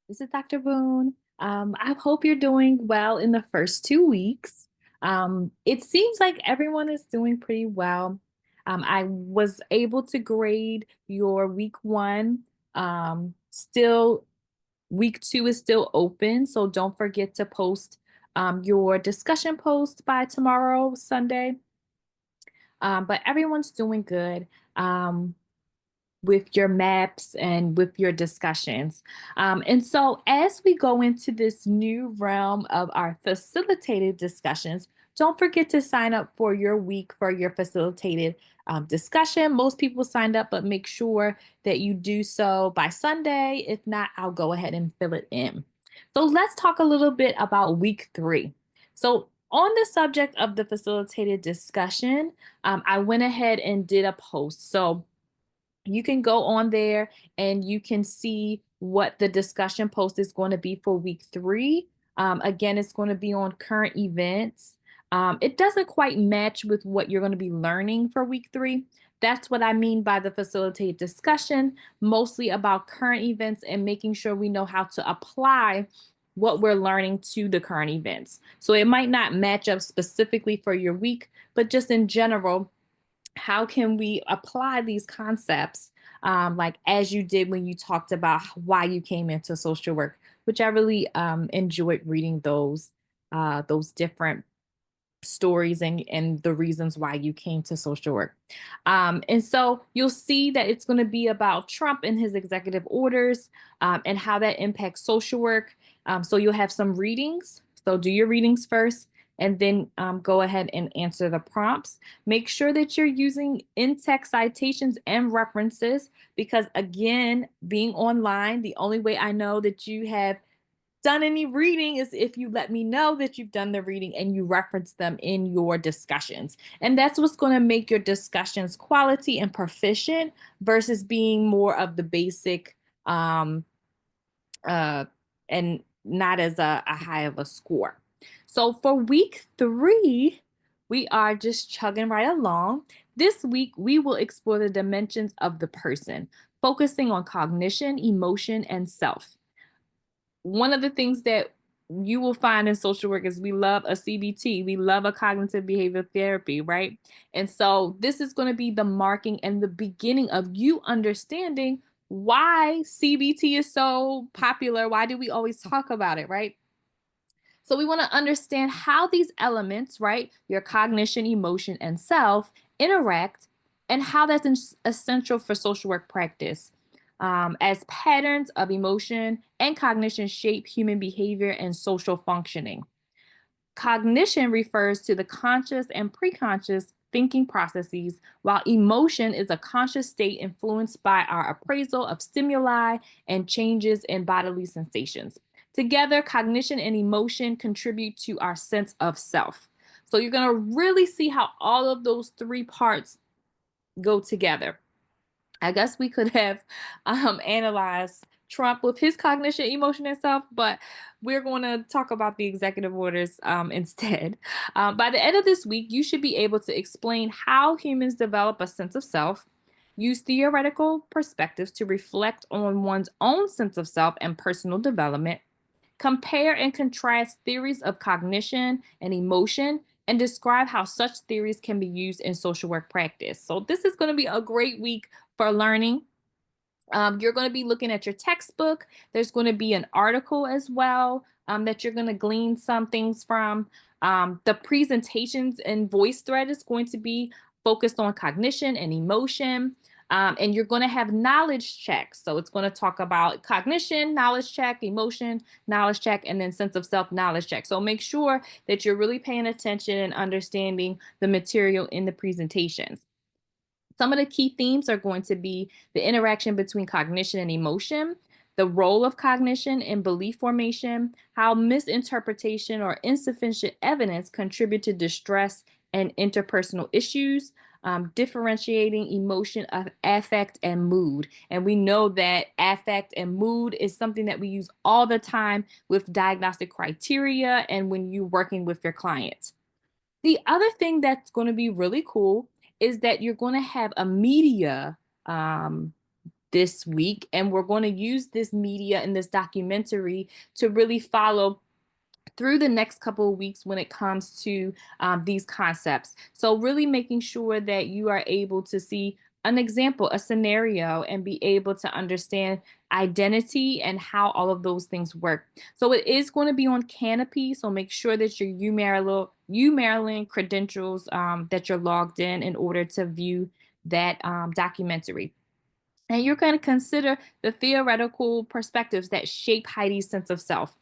This is Dr. Boone. I hope you're doing well in the first 2 weeks. It seems like everyone is doing pretty well. I was able to grade your week one. Still, week two is still open, so don't forget to post your discussion post by tomorrow, Sunday. But everyone's doing good. With your maps and with your discussions. And so, as we go into this new realm of our facilitated discussions, don't forget to sign up for your week for your facilitated discussion. Most people signed up, but make sure that you do so by Sunday. If not, I'll go ahead and fill it in. So, let's talk a little bit about week three. So, on the subject of the facilitated discussion, I went ahead and did a post. So, you can go on there and you can see what the discussion post is going to be for week three. Again, it's going to be on current events. It doesn't quite match with what you're going to be learning for week three. That's what I mean by the facilitated discussion, mostly about current events and making sure we know how to apply what we're learning to the current events. So it might not match up specifically for your week, but just in general, how can we apply these concepts like as you did when you talked about why you came into social work, which I really enjoyed reading those different stories and the reasons why you came to social work. And so you'll see that it's going to be about Trump and his executive orders and how that impacts social work. So you'll have some readings. So do your readings first and then go ahead and answer the prompts. Make sure that you're using in-text citations and references because, again, being online, the only way I know that you have done any reading is if you let me know that you've done the reading and you reference them in your discussions. And that's what's going to make your discussions quality and proficient versus being more of the basic um, uh, and not as a high of a score. So for week three, we are just chugging right along. This week, we will explore the dimensions of the person, focusing on cognition, emotion, and self. One of the things that you will find in social work is we love a CBT, we love a cognitive behavioral therapy, right? And so this is going to be the marking and the beginning of you understanding why CBT is so popular. Why do we always talk about it, right? So we want to understand how these elements, right, your cognition, emotion, and self interact and how that's essential for social work practice. As patterns of emotion and cognition shape human behavior and social functioning. Cognition refers to the conscious and preconscious thinking processes, while emotion is a conscious state influenced by our appraisal of stimuli and changes in bodily sensations. Together, cognition and emotion contribute to our sense of self. So you're going to really see how all of those three parts go together. I guess we could have analyzed Trump with his cognition, emotion, and self, but we're going to talk about the executive orders instead. By the end of this week, you should be able to explain how humans develop a sense of self, use theoretical perspectives to reflect on one's own sense of self and personal development, compare and contrast theories of cognition and emotion, and describe how such theories can be used in social work practice. So, this is going to be a great week for learning. You're going to be looking at your textbook. There's going to be an article as well that you're going to glean some things from. The presentations and voice thread is going to be focused on cognition and emotion. And you're going to have knowledge checks. So it's going to talk about cognition, knowledge check, emotion, knowledge check, and then sense of self knowledge check. So make sure that you're really paying attention and understanding the material in the presentations. Some of the key themes are going to be the interaction between cognition and emotion, the role of cognition in belief formation, how misinterpretation or insufficient evidence contribute to distress and interpersonal issues, differentiating emotion of affect and mood. And we know that affect and mood is something that we use all the time with diagnostic criteria and when you're working with your clients. The other thing that's going to be really cool is that you're going to have a media um, this week. And we're going to use this media and this documentary to really follow through the next couple of weeks when it comes to these concepts. So, really making sure that you are able to see an example, a scenario, and be able to understand identity and how all of those things work. So, it is going to be on Canopy. So, make sure that your U Maryland credentials that you're logged in order to view that documentary. And you're going to consider the theoretical perspectives that shape Heidi's sense of self.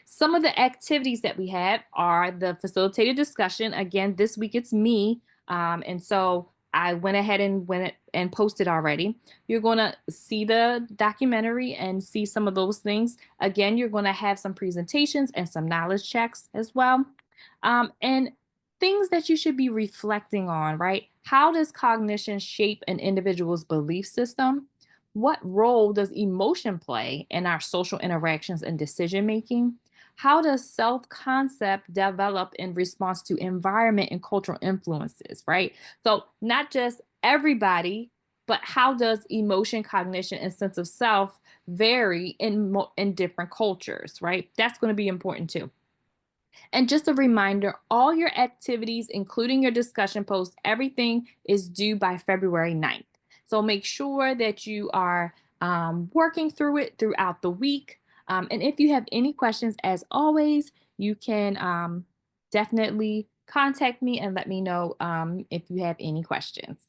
Some of the activities that we have are the facilitated discussion. Again, this week it's me. And so I went ahead and went it and posted already. You're going to see the documentary and see some of those things. Again, you're going to have some presentations and some knowledge checks as well. And things that you should be reflecting on, right? How does cognition shape an individual's belief system? What role does emotion play in our social interactions and decision making? How does self concept develop in response to environment and cultural influences, right? So, not just everybody, but how does emotion, cognition, and sense of self vary in different cultures, right? That's going to be important too. And just a reminder, all your activities, including your discussion posts, everything is due by February 9th. So make sure that you are working through it throughout the week. And if you have any questions, as always, you can definitely contact me and let me know if you have any questions.